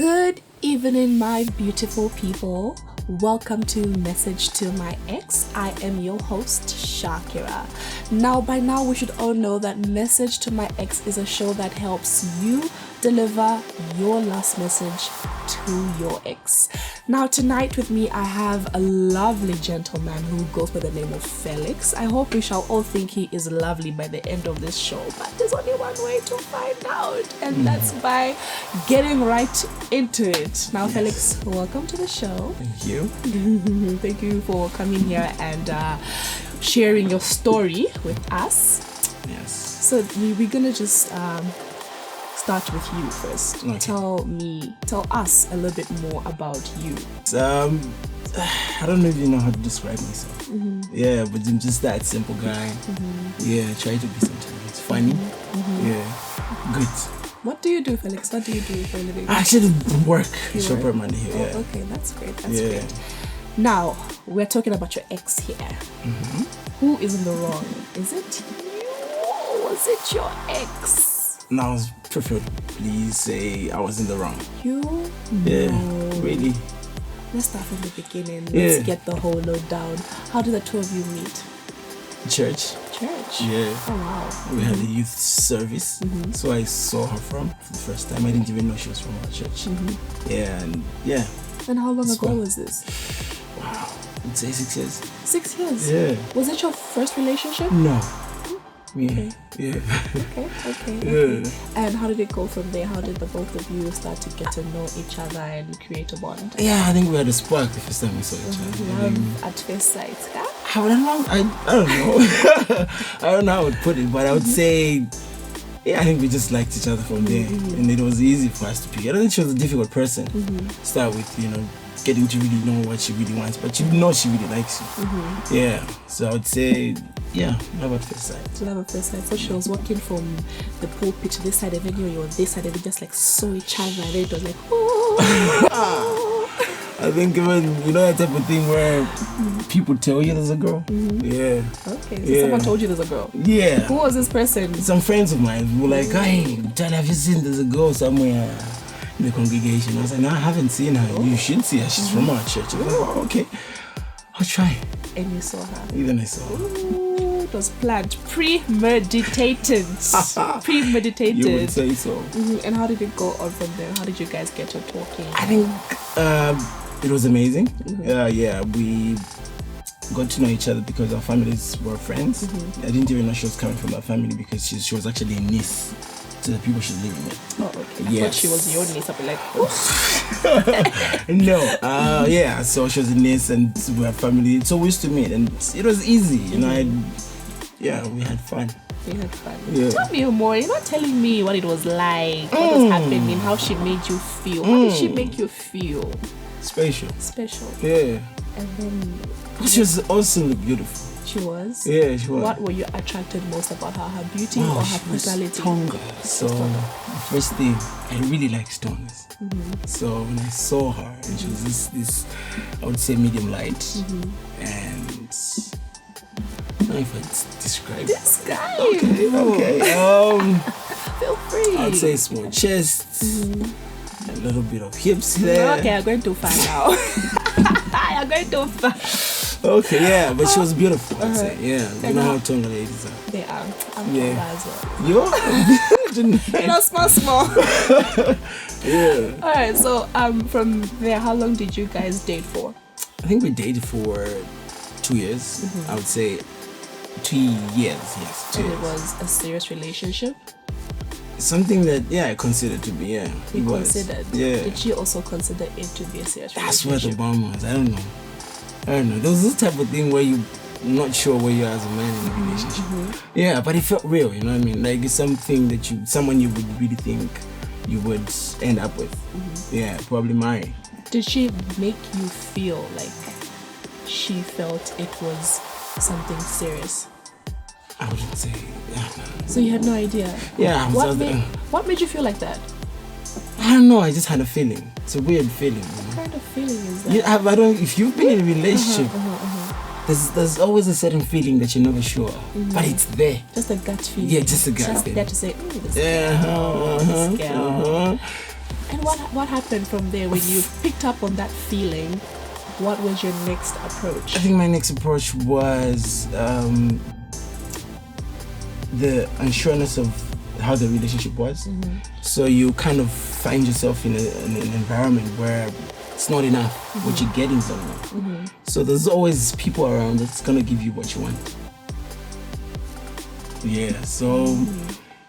Good evening, my beautiful people. Welcome to Message to My Ex. I am your host, Shakira. Now, by now, we should all know that Message to My Ex is a show that helps you deliver your last message to your ex. Now, tonight with me, I have a lovely gentleman who goes by the name of Felix. I hope we shall all think he is lovely by the end of this show, but there's only one way to find out, and that's by getting right into it. Now, Felix, welcome to the show. Thank you. Thank you for coming here and sharing your story with us. Yes. So we're gonna just start with you first. Okay. Tell us a little bit more about you. I don't know if you know how to describe myself. Yeah, but I'm just that simple guy. Yeah, try to be sometimes funny. Yeah, good. What do you do, Felix? What do you do for a living? I actually work You shop work? money here. Yeah. Oh, okay, that's great. That's Yeah. great. Now, we're talking about your ex here. Who is in the wrong? Is it you or was it your ex? Now, preferably say I was in the wrong. You? Yeah, No. really. Let's start from the beginning. Yeah. Let's get the whole load down. How did the two of you meet? Church. Church? Yeah. Oh, wow. We had a youth service, so I saw her for the first time. I didn't even know she was from our church. Yeah, and yeah. And how long That's ago fun. was this? Wow, I'd say 6 years. 6 years? Yeah. Was it your first relationship? No. Yeah. Okay. Yeah. Okay. And how did it go from there? How did the both of you start to get to know each other and create a bond? Yeah, I think we had a spark the first time we saw each other. Love at first sight. Huh? How long? I don't know. I don't know how I would put it, but I would say, yeah, I think we just liked each other from there, and it was easy for us to pick. I don't think she was a difficult person. Start with, getting to really know what she really wants, but you know she really likes you. Yeah, so I would say, yeah, love at first sight. Love at first sight. So she was walking from the pulpit to this side of it, you were this side of it, just like saw each other, and it was like, oh. I think even, that type of thing where people tell you there's a girl. Yeah. Okay, so Yeah. someone told you there's a girl. Yeah. Who was this person? Some friends of mine were like, hey, John, have you seen there's a girl somewhere in the congregation? I was like, no, I haven't seen her. You should see her. She's from our church. I was like, oh, okay. I'll try. And you saw her. Even I saw her. Ooh, it was planned, premeditated. Premeditated. You would say so. And how did it go on from there? How did you guys get to talking? I think it was amazing. Yeah, we got to know each other because our families were friends. I didn't even know she was coming from our family because she was actually a niece to the people she's living with. Oh, okay. I Yes. thought she was your niece. I'd be like, oh. No, yeah, so she was a niece and we were family, so we used to meet and it was easy, we had fun. You had fun. Yeah. Tell me more. You're not telling me what it was like, what was happening, how she made you feel. How did she make you feel? Special. Yeah. And then She was also beautiful. she was? Yeah, she was. What were you attracted most about her? Her beauty Wow, or her she was personality? stronger. So the first thing, I really like stones. So when I saw her, and she was this I would say medium light, and I don't know if I'd describe This guy. Okay. Feel free. I'd say small chest, a little bit of hips there. Okay, I'm going to find out. I'm going to find. Okay, yeah, but she was beautiful, I'd say. Yeah, you know how tall ladies are. They are. I'm Yeah. yeah. as well. You're? Small. Yeah. Alright, so from there, how long did you guys date for? I think we dated for 2 years. I would say 2 years, yes. 2 And years. it was a serious relationship? Something that, I considered to be, You it was. considered? Yeah. Did she also consider it to be a serious That's where the relationship? bomb was. I don't know. There was this type of thing where you're not sure where you are as a man in a relationship. Yeah, but it felt real, you know what I mean? Like it's something that someone you would really think you would end up with. Yeah, probably marry. Did she make you feel like she felt it was something serious? I wouldn't say, So you had no idea? Yeah. What made you feel like that? I don't know, I just had a feeling. It's a weird feeling. What kind of feeling is that? If you've been in a relationship, there's always a certain feeling that you're never sure, but it's there. Just a gut feeling. Yeah, just a gut Just feeling. there to say, this girl. And what happened from there when you picked up on that feeling? What was your next approach? I think my next approach was the unsureness of how the relationship was. So you kind of find yourself in an environment where it's not enough. What you're getting is not enough. So there's always people around that's gonna give you what you want. Yeah. So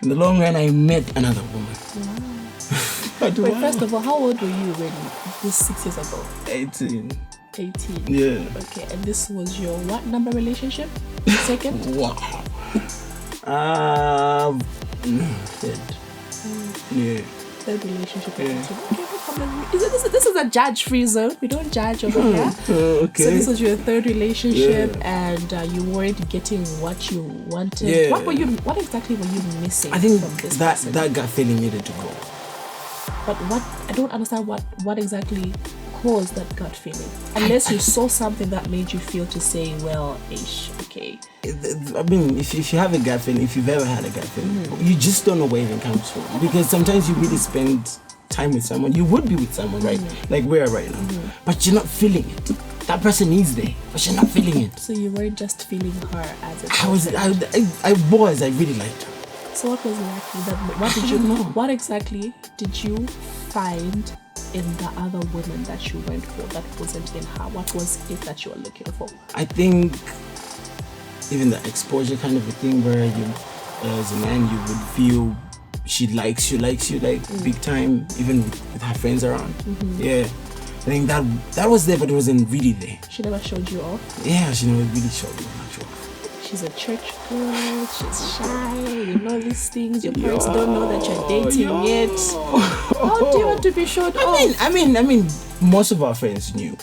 in the long run, I met another woman. Wait, first of all, how old were you when this 6 years ago? 18. 18. Yeah. Okay, and this was your what number relationship? Second? Wow. Third. Yeah. Third relationship. Yeah. Okay, no problem. This is a judge-free zone. We don't judge over here. Okay. So this was your third relationship, and you weren't getting what you wanted. Yeah. What exactly were you missing? I think from this that person? that gut feeling needed to go. But I don't understand what exactly caused that gut feeling. Unless you saw something that made you feel to say, well, ish, okay. I mean, if you have a gut feeling, if you've ever had a gut feeling, you just don't know where it even comes from. Because sometimes you really spend time with someone. You would be with someone, right? Like we are right now. But you're not feeling it. That person is there, but you're not feeling it. So you weren't just feeling her as a person. I really liked her. So what was lacking? What exactly did you find in the other woman that you went for that wasn't in her? What was it that you were looking for? I think even the exposure kind of a thing where you, as a man, you would feel she likes you like big time, even with her friends around. Yeah. I think that was there, but it wasn't really there. She never showed you off? Yeah, she never really showed me much off. She's a church girl, she's shy, you know these things, your parents don't know that you're dating yet. How do you want to be showed off? I mean, most of our friends knew.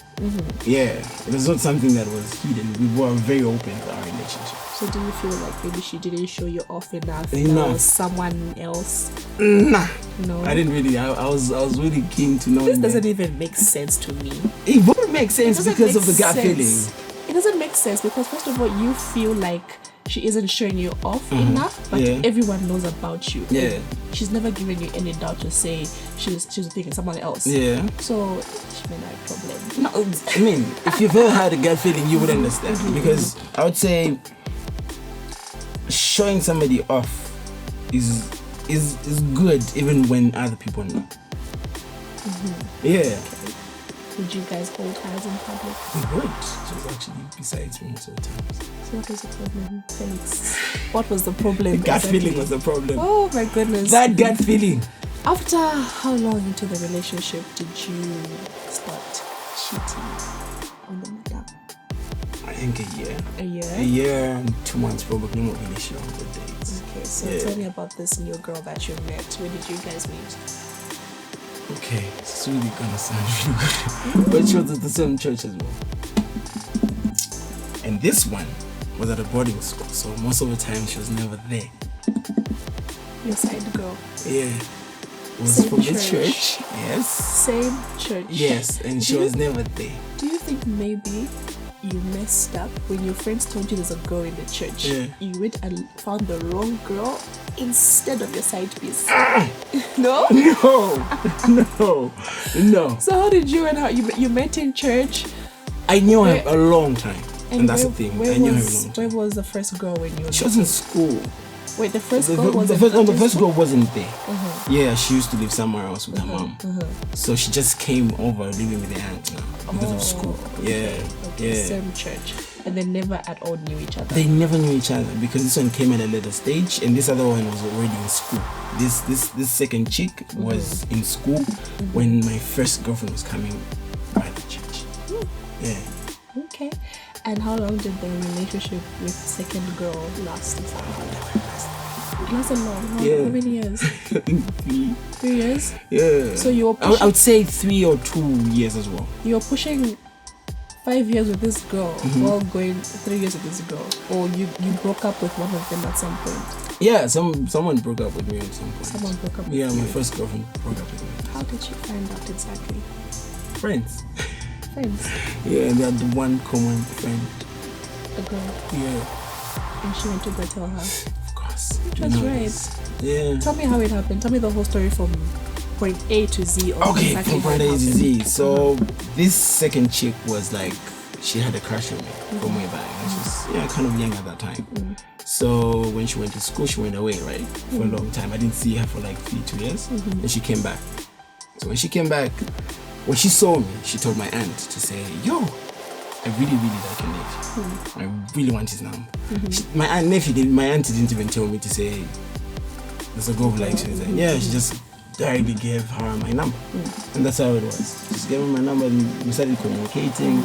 Yeah, it was not something that was hidden. We were very open with our relationship. So do you feel like maybe she didn't show you off enough? No. There was someone else? Nah. No. I didn't really. I was really keen to know. This doesn't even make sense to me. It wouldn't make sense because of the gut feeling. It doesn't make sense because first of all, you feel like she isn't showing you off enough, but everyone knows about you. Yeah. She's never given you any doubt to say she's thinking someone else. Yeah. So she may not have a problem. No, I mean, if you've ever had a gut feeling, you would understand. Because I would say showing somebody off is good even when other people know. Yeah. Okay. Would you guys hold hands in public? We would. She was actually besides me most of the times. So what was the problem, Felix? What was the problem? The gut feeling was the problem. Oh my goodness. That gut feeling. After how long into the relationship did you start cheating on the madam? I think a year. A year? A year and 2 months probably, not really sure on the dates. Okay, so tell me about this new girl that you met. Where did you guys meet? Okay, it's really gonna sound really good. But she was at the same church as well. And this one was at a boarding school, so most of the time she was never there. Your side girl? Yeah. It was Same from the church. church. Yes. Same church? Yes, and she was never there. Do you think maybe you messed up when your friends told you there's a girl in the church? Yeah. You went and found the wrong girl instead of your side piece? No? No. So how did you and her, you met in church? I knew her a long time. And that's the thing. I knew her a long time. Where was the first girl when you were She was in school. Wait, the first girl was the first girl wasn't there. Yeah, she used to live somewhere else with her mom. So she just came over living with her aunt now because of school. Okay. Yeah. Same church. And they never at all knew each other. They never knew each other because this one came at a later stage and this other one was already in school. This second chick was in school when my first girlfriend was coming by the church. Yeah. Okay. And how long did the relationship with second girl last? It lasted long. How many years? 3. 3 years? Yeah. So you were pushing, I would say 3 or 2 years as well. you were pushing 5 years with this girl while going 3 years with this girl, or you broke up with one of them at some point? Yeah, someone broke up with me at some point. Someone broke up with Yeah, you. my first girlfriend broke up with me. How did you find out exactly? Friends. Friends? Yeah, they had the one common friend. A girl. Yeah. And she went to go tell her. Of course. Which was right. Yeah. Tell me how it happened. Tell me the whole story from point A to Z. Or Okay, exactly from point how A it to happened. Z. So this second chick was like, she had a crush on me from way back. And she was kind of young at that time. So when she went to school, she went away, right? For a long time. I didn't see her for like 2 years. Then she came back. So when she came back, when she saw me, she told my aunt to say, yo, I really, really like your nephew. I really want his number. My auntie didn't even tell me to say, there's a girl who likes you. Yeah, she just directly gave her my number. And that's how it was. She just gave me my number and we started communicating.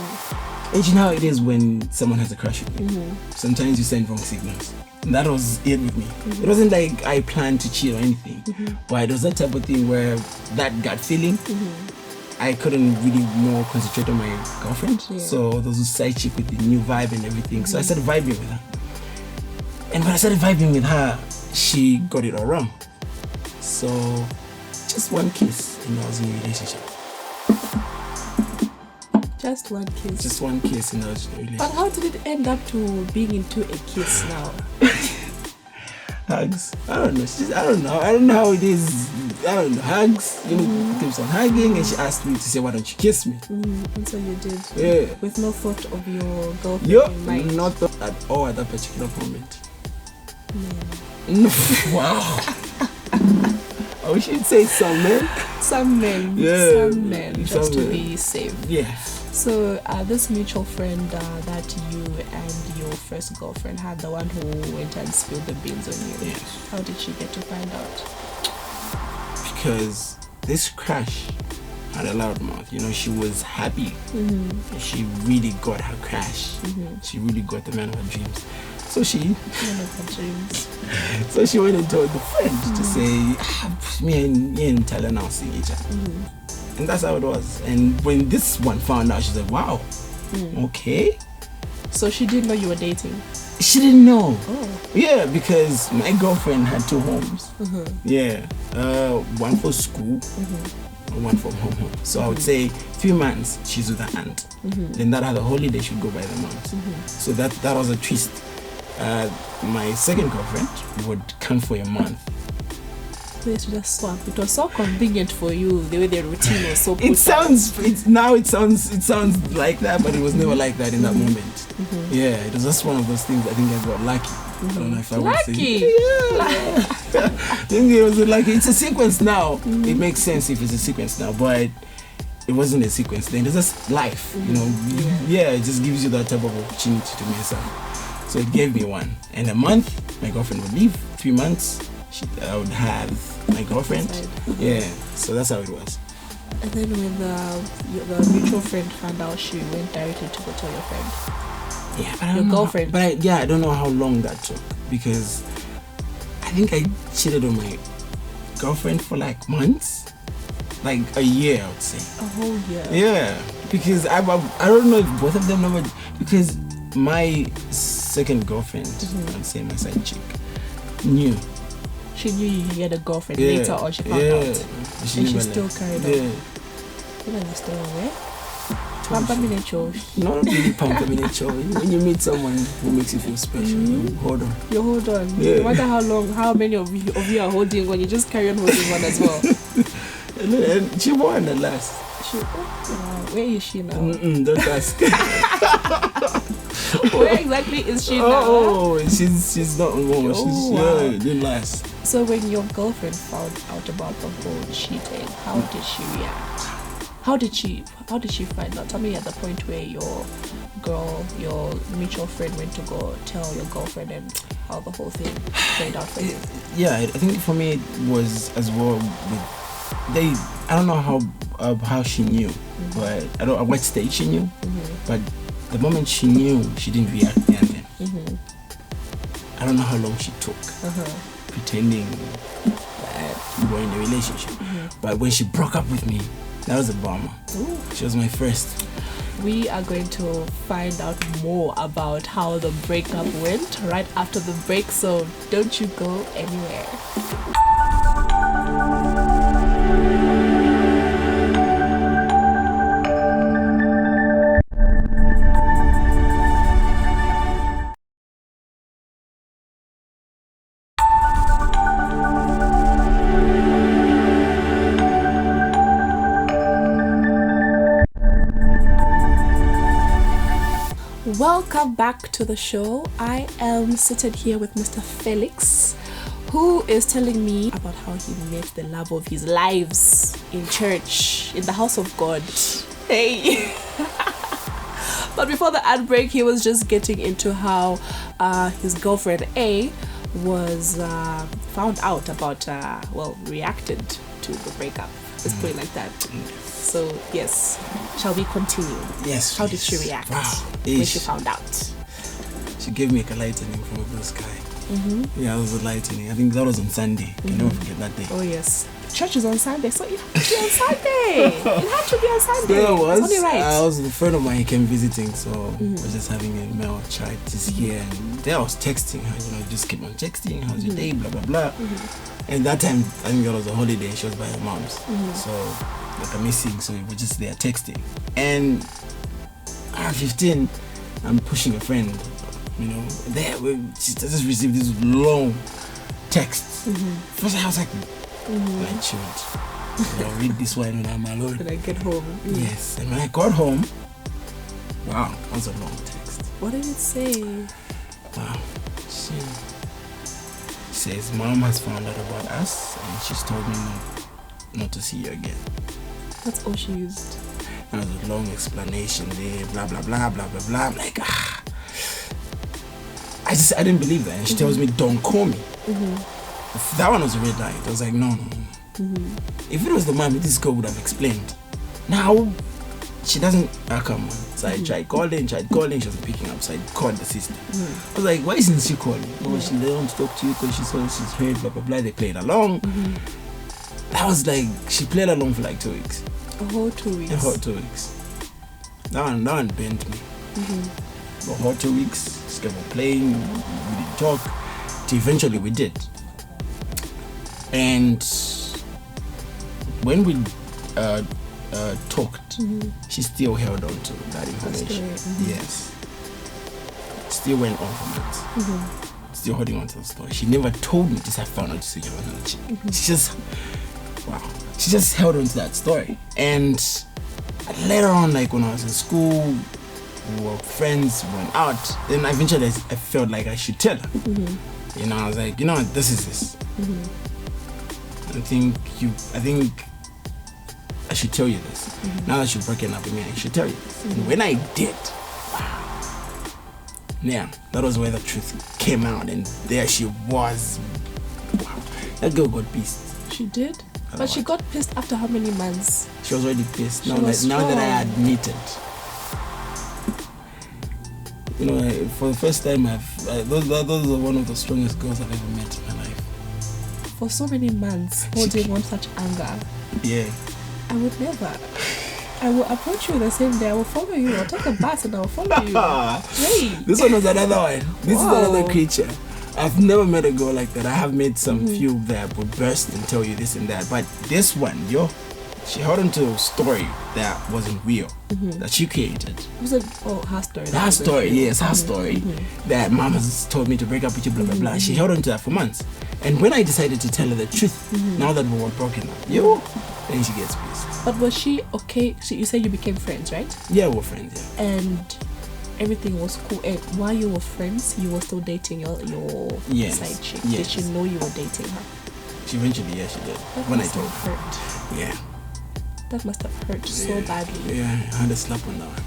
And you know how it is when someone has a crush on you. Sometimes you send wrong signals. And that was it with me. It wasn't like I planned to cheat or anything. But it was that type of thing where that gut feeling, I couldn't really more concentrate on my girlfriend. So there was a side chick with the new vibe and everything. So I started vibing with her. And when I started vibing with her, she got it all wrong. So just one kiss and I was in a relationship. Just one kiss. Just one kiss and I was in a relationship. But how did it end up to being into a kiss now? Hugs. I don't know. I don't know how it is. I don't know. Hugs. Keeps on hugging and she asked me to say, why don't you kiss me? And so you did. Yeah. With no thought of your girlfriend in mind. Not at all at that particular moment. Wow. I wish you'd say some men. Some men. Yeah. Some men. Just to be safe. Yeah. So this mutual friend that you and your first girlfriend had, the one who went and spilled the beans on you, Yes. how did she get to find out? Because this crush had a loud mouth. She was happy. She really got her crush. She really got the man of her dreams. So she went and told the friend to say, me and Tyler now seeing each other. And that's how it was. And when this one found out, she said, wow, okay. So she didn't know you were dating? She didn't know. Oh. Yeah, because my girlfriend had 2 homes. Yeah. One for school, one from home. So I would say 3 months she's with her aunt. Then that other holiday she'd go by the month. So that was a twist. My second girlfriend would come for a month. They used to just swap. It was so convenient for you, the way their routine was so put It sounds like that, but it was never like that in that moment. Yeah, it was just one of those things. I think I got lucky. I don't know if I would say. Yeah. I think it was lucky. It's a sequence now. It makes sense if it's a sequence now, but it wasn't a sequence then. It's just life, Yeah, it just gives you that type of opportunity to mess up. So it gave me one. And a month, my girlfriend would leave. 3 months, I would have my girlfriend. Yeah, so that's how it was. And then when the mutual friend found out, she went directly to go tell your friend. Yeah, but I don't your know girlfriend. I don't know how long that took, because I think I cheated on my girlfriend for like months, like a year, I would say. A whole year. Yeah, because I don't know if both of them know, because my second girlfriend, I'd say my side chick, knew. She knew you had a girlfriend later, or she found out. And she still carried on. Yeah. You know the story, right? Pampa miniature. Not really pampa miniature. When you meet someone who makes you feel special, you hold on. You hold on. Yeah. No matter how many of you are holding on, you just carry on holding one as well. And she won at last. Where is she now? Don't ask. Where exactly is she now? Oh, she's not alone. She didn't last. So when your girlfriend found out about the whole cheating, how did she react? How did she find out? Tell me at the point where your mutual friend went to go tell your girlfriend, and how the whole thing played out for you. Yeah, I think for me it was as well with I don't know how she knew, but I don't know what stage she knew, but the moment she knew, she didn't react there and then. I don't know how long she took pretending that we were in a relationship, but when she broke up with me, that was a bummer. Ooh. She was my first. We are going to find out more about how the breakup went right after the break, so don't you go anywhere. Welcome back to the show. I am seated here with Mr. Felix, who is telling me about how he met the love of his lives in church, in the house of God. Hey! But before the ad break, he was just getting into how his girlfriend A was found out about, reacted to the breakup. Let's put it like that. So, yes. Shall we continue? Yes. How did she react when she found out? She gave me a lightning from a blue sky. Yeah, it was a lightning. I think that was on Sunday. I can never forget that day. Oh, yes. Church is on Sunday, so it had to be on Sunday. It had to be on Sunday. There was. It's only right. I was a friend of mine. He came visiting, so I was just having a male chat just here. And there I was texting her, just keep on texting. How's your day? Blah, blah, blah. And that time, I think it was a holiday. She was by her mom's. So, like, I'm missing. So, we were just there texting. And at 15, I'm pushing a friend. She just received this long text. First, I was like, I should read this one when I'm alone. When I get home. Yes, and when I got home, wow, that was a long text. What did it say? Wow, she says mom has found out about us and she's told me not to see you again. That's all she used. And there was a long explanation there, blah blah blah blah blah blah. I'm like, I didn't believe that. And she tells me, don't call me. That one was a red light. I was like, no. If it was the mom, this girl would have explained. Now, she doesn't come on. So I tried calling, she wasn't picking up. So I called the sister. I was like, why isn't she calling? Oh, she doesn't want to talk to you because she's heard, blah, blah, blah. They played along. That was like, she played along for like 2 weeks. A whole 2 weeks? A whole 2 weeks. That one bent me. A whole 2 weeks, just kept on playing, we didn't talk. Till eventually we did. And when we talked, she still held on to that information. Yes. Still went on for months. Still holding on to the story. She never told me this. I found out she was on the chick. She just held on to that story. And later on, like when I was in school, we were friends, we went out. Then eventually I felt like I should tell her. I was like, this is this. I think I should tell you this. Now that you've broken up with me, I should tell you this. And when I did, wow. Yeah, that was where the truth came out, and there she was. Wow. That girl got pissed. She did? But she got pissed after how many months? She was already pissed. Now that I admitted. For the first time, those are one of the strongest girls I've ever met in my life. For so many months, holding on such anger. Yeah. I would never. I will approach you the same day. I will follow you. I'll take a bus and I will follow you. Hey. This one was another one. This is another creature. I've never met a girl like that. I have met some few that would burst and tell you this and that. But this one, she held on to a story that wasn't real, that she created. Was it her story? Her story, yes, her story. That mom has told me to break up with you, blah, blah, blah. She held on to that for months. And when I decided to tell her the truth, now that we were broken up, then she gets pissed. But was she okay? So you said you became friends, right? Yeah, we were friends, yeah. And everything was cool. And while you were friends, you were still dating your side chick. Yes. Did she know you were dating her? She eventually, she did. That when I must told have her. hurt. Yeah. That must have hurt so badly. Yeah, I had a slap on that one.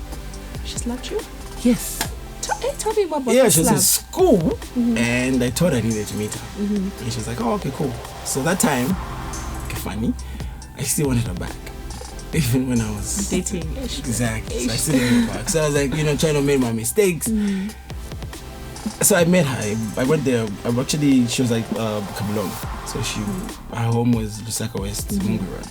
She slapped you? Yes. Tell me more about the the she was slap. in school and I told her I needed to meet her. And she was like, oh, okay, cool. So that time, funny, I still wanted her back. Even when I was dating. Exactly. So I still wanted her back. So I was like, trying to make my mistakes. So I met her. I went there. She was like Kabilong. So her home was Lusaka West, Mungu Road.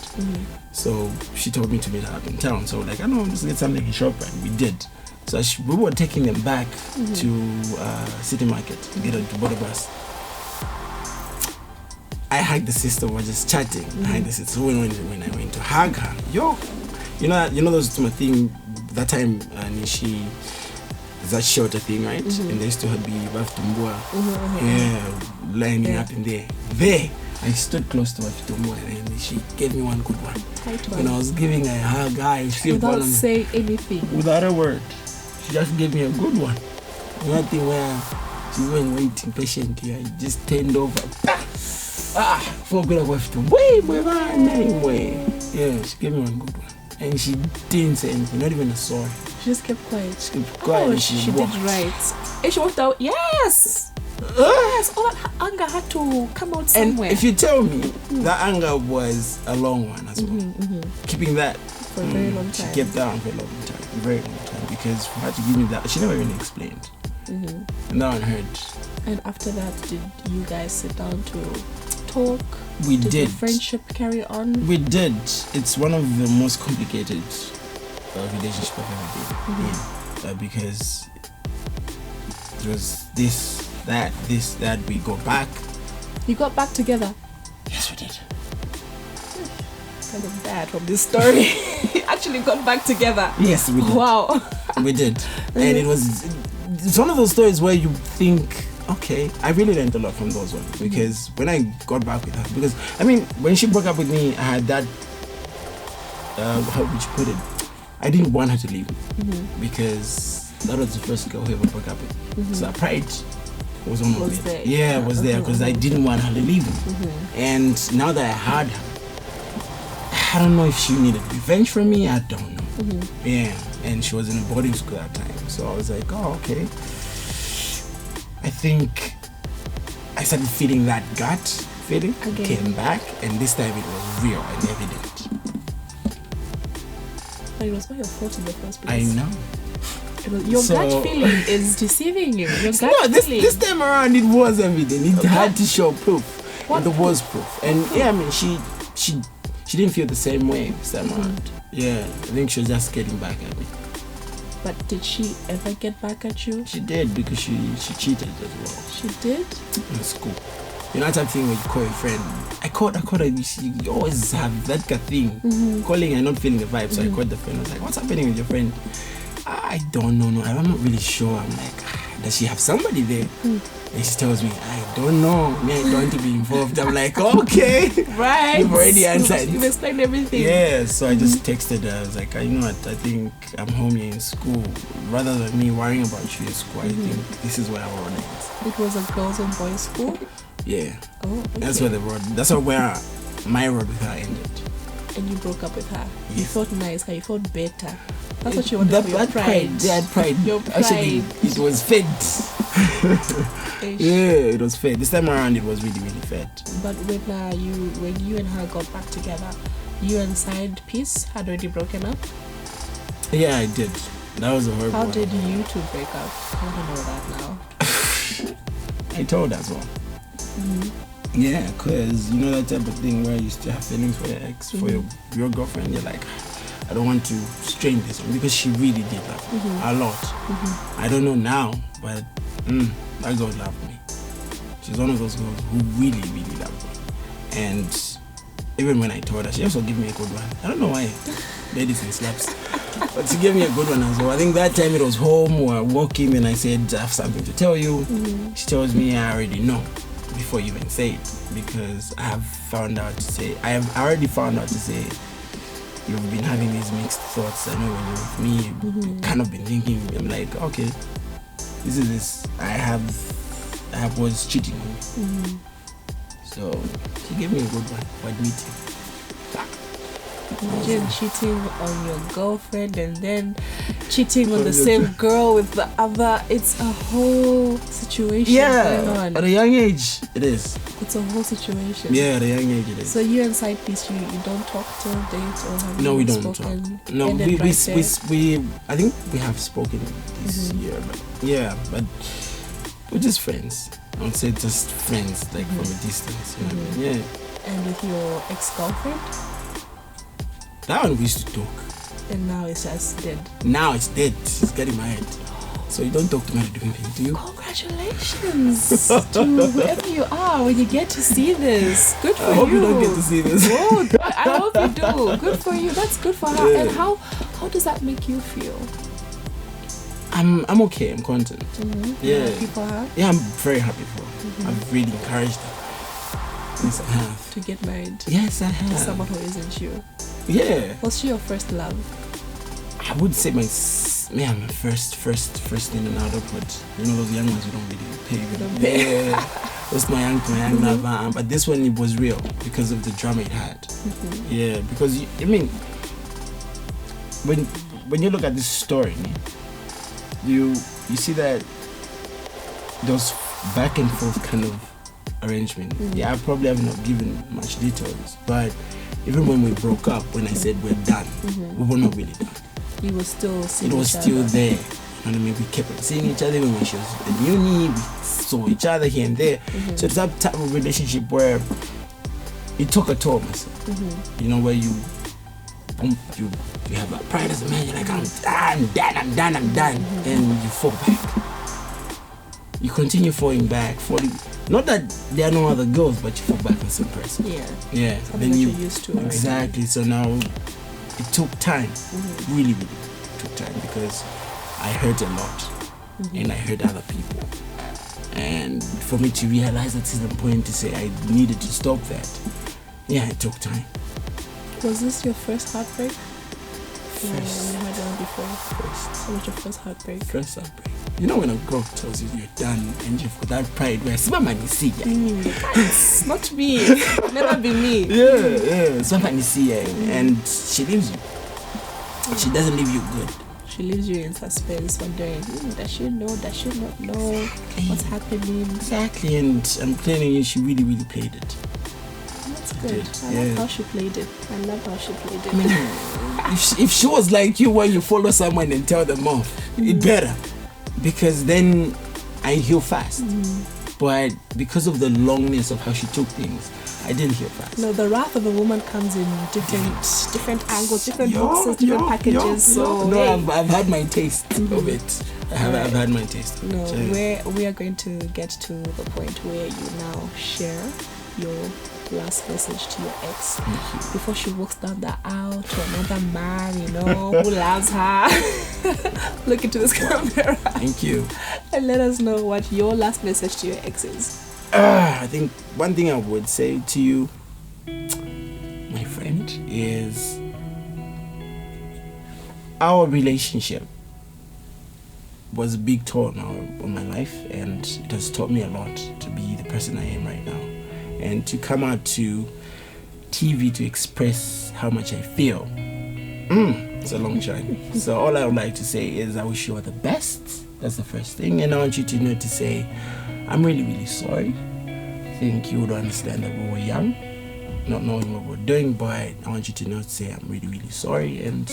So she told me to meet her up in town. So like, I know, just get something in shop, and we did. So we were taking them back to City Market to get to board a bus. I hugged the sister. We were just chatting. I hugged the sister. So when I went to hug her, you know those two thing that time, and she. That shorter thing, right? And there used to be Baftumbua, lining up in there. I stood close to Baftumbua and she gave me one good one. When I was giving her a hug, I still without saying anything. Without a word. She just gave me a good one. Nothing where she went waiting patiently. I just turned over. For good of to way. Yeah, she gave me one good one. And she didn't say anything, not even a sorry. She just kept quiet. She kept quiet. Oh, she did right. And she walked out. Yes! Yes! All that anger had to come out somewhere. And if you tell me, that anger was a long one as well. Keeping that for a very long time. She kept that on for a long time. Very long time. Because for her to give me that, she never really explained. And that one hurt. And after that, did you guys sit down to talk? We did. The friendship carry on? We did. It's one of the most complicated relationships I've ever been in. Because it was this, that. We go back. You got back together? Yes, we did. Kind of bad from this story. Actually got back together. Yes, we did. Wow. We did. And it's one of those stories where you think, okay, I really learned a lot from those ones. Because when I got back with her, because I mean, when she broke up with me, I had that, how would you put it? I didn't want her to leave because that was the first girl who ever broke up with. So that pride was on my there. Yeah, it was there because I didn't want her to leave me. And now that I had her, I don't know if she needed revenge from me. I don't know. Yeah, and she was in a boarding school at that time. So I was like, oh, okay. I think I started feeling that gut feeling. Came back, and this time it was real and evident. But it was not your fault in the first place. I know. Your gut feeling is deceiving you. Your gut feeling. This time around it was evident. It had to show proof. What and there was proof. And yeah, I mean, she didn't feel the same way this time around. Yeah, I think she was just getting back at me. But did she ever get back at you? She did, because she cheated as well. She did? In school. You know that type of thing where you call a friend. I called her. You always have that kind of thing. Calling and not feeling the vibe. So I called the friend. I was like, what's happening with your friend? I don't know. No, I'm not really sure. I'm like, does she have somebody there? And she tells me, I don't know. Me, I don't want to be involved. I'm like, okay. Right. You've already answered. You've explained everything. Yeah, so I just texted her. I was like, you know what? I think I'm home here in school. Rather than me worrying about you in school, I think this is where our road ends. It was a girls and boys school? Yeah. Oh, okay. That's where where my road with her ended. And you broke up with her. Yes. You felt nice. You felt better. That's what you wanted for your pride. That pride. Your pride. Actually, it was fed. Yeah, it was fed. This time around, it was really, really fed. But when you and her got back together, you and Side Piece had already broken up? Yeah, I did. That was a horrible How one. did you two break up? I want to know that now. I told her as well. Yeah, because you know that type of thing where you still have feelings for your ex, for your girlfriend. You're like, I don't want to strain this one, because she really did love me a lot. I don't know now, but that girl loved me. She's one of those girls who really, really loved me. And even when I told her, she also gave me a good one. I don't know why, ladies and slaps, but she gave me a good one as well. I think that time it was home, we were walking, and I said, I have something to tell you. She tells me, I already know before you even say it, because I already found out to say, you've been having these mixed thoughts. I know when you're with me, you've kind of been thinking. I'm like, okay, this. I was cheating on you. So she gave me a good one for admitting. Imagine cheating on your girlfriend and then cheating on the same girl with the other. It's a whole situation going on. At a young age, it is. It's a whole situation. Yeah, at a young age, it is. So you and Side Piece, you don't talk till date, or have no, you we don't spoken? talk. No, we I think we have spoken this year, but we're just friends. I would say just friends, like from a distance. You know what I mean? Yeah. And with your ex-girlfriend? That one we used to talk. And now it's just dead. Now it's dead. She's getting married. So you don't talk to me about doing things, do you? Congratulations to whoever you are when you get to see this. Good for you. I hope you don't get to see this. Oh, I hope you do. Good for you. That's good for her. Yeah. And how does that make you feel? I'm okay. I'm content. You're happy for her? Yeah, I'm very happy for her. I've really encouraged her. Yes, I have. To get married? Yes, I have. To someone who isn't you? Yeah. Was she your first love? I would say yeah, I'm first in and out of, but those young ones you don't really pay. Yeah, that's my young mm-hmm. But this one, it was real because of the drama it had. Mm-hmm. Yeah, because when you look at this story, you see that those back and forth kind of arrangement. Mm-hmm. Yeah, I probably have not given much details, but even when we broke up, when I said we're done, mm-hmm. we were not really done. You were still seeing it was each still other. there. You know what I mean? We kept on seeing each other when she was in uni. We saw each other here and there. Mm-hmm. So it's that type of relationship where it took a toll, myself. Mm-hmm. Where you have a pride as a man. You're like, I'm done. Mm-hmm. And you fall back. You continue falling back. Not that there are no other girls, but you fall back on some person. Yeah. Something that you're used to. Exactly. So now it took time. Mm-hmm. Really, really took time because I hurt a lot, mm-hmm. and I hurt other people. And for me to realize at some point to say I needed to stop that, it took time. Was this your first heartbreak? First. You had one before? First. What was your first heartbreak? First heartbreak. When a girl tells you you're done and you've got that pride where somebody see it's not me. Never be me. Yeah. Somebody see and she leaves you. She doesn't leave you good. She leaves you in suspense, wondering, does she know? Does she not know what's happening? Exactly, and I'm telling you, she really, really played it. That's good. I love how she played it. I mean, if she was like you when you follow someone and tell them off, it better. Because then I heal fast. But because of the longness of how she took things, I didn't heal fast. No, the wrath of a woman comes in different angles, different boxes, different packages. I've had my taste of it. I've had my taste of it. We are going to get to the point where you now share your last message to your ex before she walks down the aisle to another man, who loves her. Look into this camera. Thank you. And let us know what your last message to your ex is. I think one thing I would say to you, my friend, is our relationship was a big toll on my life, and it has taught me a lot to be the person I am right now. And to come out to TV to express how much I feel, it's a long journey. So all I would like to say is I wish you all the best. That's the first thing. And I want you to know to say, I'm really, really sorry. I think you would understand that we were young, not knowing what we're doing, but I want you to know to say I'm really, really sorry and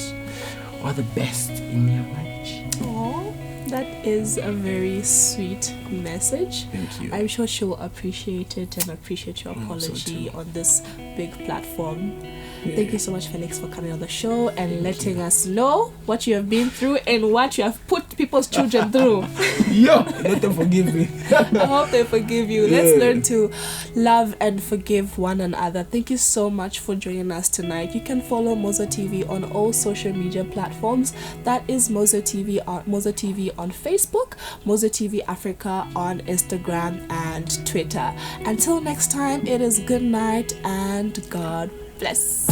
all the best in your marriage. Aww. That is a very sweet message. Thank you. I'm sure she'll appreciate it and appreciate your apology on this big platform. Yeah. Thank you so much, Felix, for coming on the show and letting us know what you have been through and what you have put people's children through. Let them forgive me. I hope they forgive you. Yeah. Let's learn to love and forgive one another. Thank you so much for joining us tonight. You can follow Mozo TV on all social media platforms. That is Mozo TV on Facebook, Mozo TV Africa on Instagram and Twitter. Until next time, it is good night and God bless.